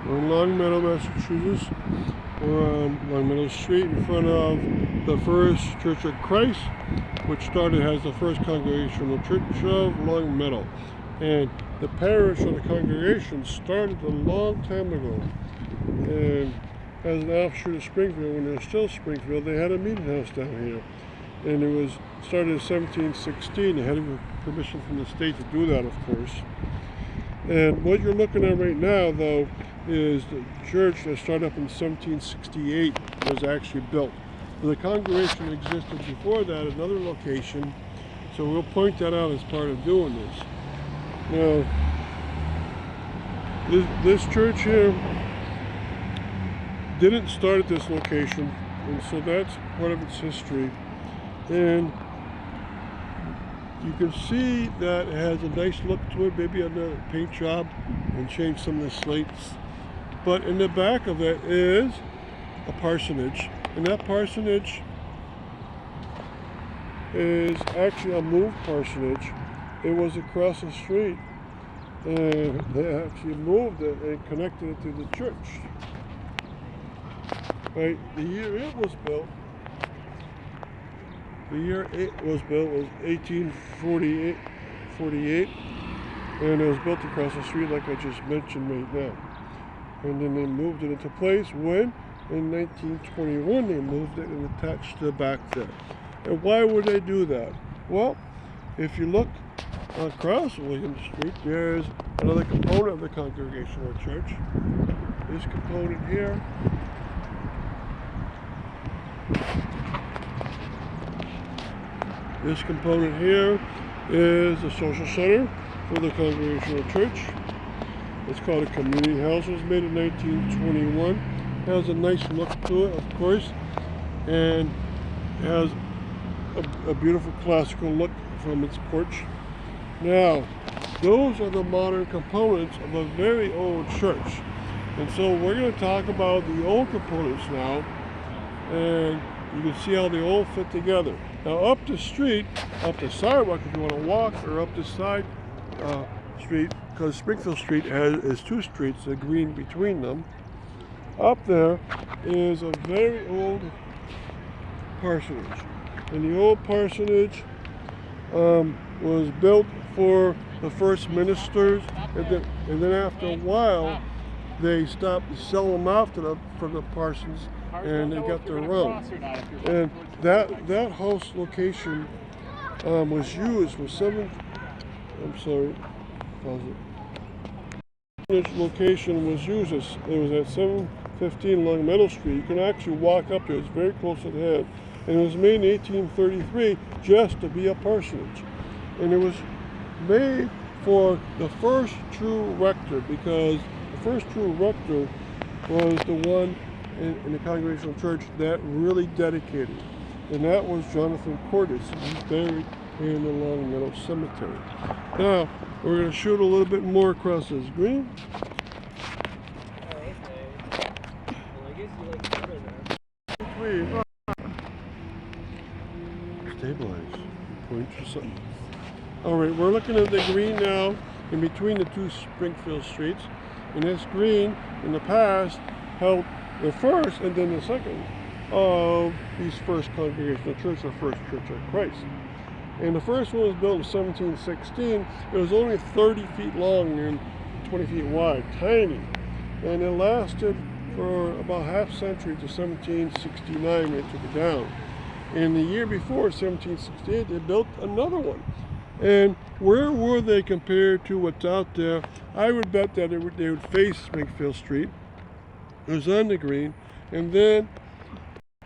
We're in Longmeadow, Massachusetts. We're on Longmeadow Street in front of the First Church of Christ, which started as the First Congregational Church of Longmeadow. And the parish of the congregation started a long time ago. And as an offshoot of Springfield, when there was still Springfield, they had a meeting house down here. And it was started in 1716. They had permission from the state to do that, of course. And what you're looking at right now, though, is the church that started up in 1768 was actually built. The congregation existed before that, another location, so we'll point that out as part of doing this. Now, this church here didn't start at this location, and so that's part of its history. And you can see that it has a nice look to it, maybe another paint job and change some of the slates. But in the back of it is a parsonage, and that parsonage is actually a moved parsonage. It was across the street, and they actually moved it and connected it to the church. Right, the year it was built was 1848, and it was built across the street like I just mentioned right now. And then they moved it into place when, in 1921, they moved it and attached the back there. And why would they do that? Well, if you look across William Street, there's another component of the Congregational Church. This component here is the social center for the Congregational Church. It's called a community house. It was made in 1921. It has a nice look to it, of course, and it has a beautiful classical look from its porch. Now, those are the modern components of a very old church. And so we're going to talk about the old components now, and you can see how they all fit together. Now up the street, up the sidewalk if you want to walk, or up the side street, because Springfield Street is two streets, a green between them. Up there is a very old parsonage. And the old parsonage was built for the first ministers, and then after a while they stopped selling them out for the parsons, and they got their own. And that house location was used for This location was used it was at 715 Longmeadow Street. You can actually walk up there. It's very close at hand. And it was made in 1833 just to be a parsonage. And it was made for the first true rector, because the first true rector was the one in the Congregational Church that really dedicated. And that was Jonathan Cordes. He's buried in the Longmeadow Cemetery. Now, we're going to shoot a little bit more across this green. Stabilize. Point to something. Alright, we're looking at the green now in between the two Springfield streets. And this green, in the past, held the first and then the second of these First Congregational Church, the First Church of Christ. And the first one was built in 1716. It was only 30 feet long and 20 feet wide, tiny. And it lasted for about half a century to 1769 when they took it down. And the year before, 1768, they built another one. And where were they compared to what's out there? I would bet that they would face Springfield Street. It was on the green, and then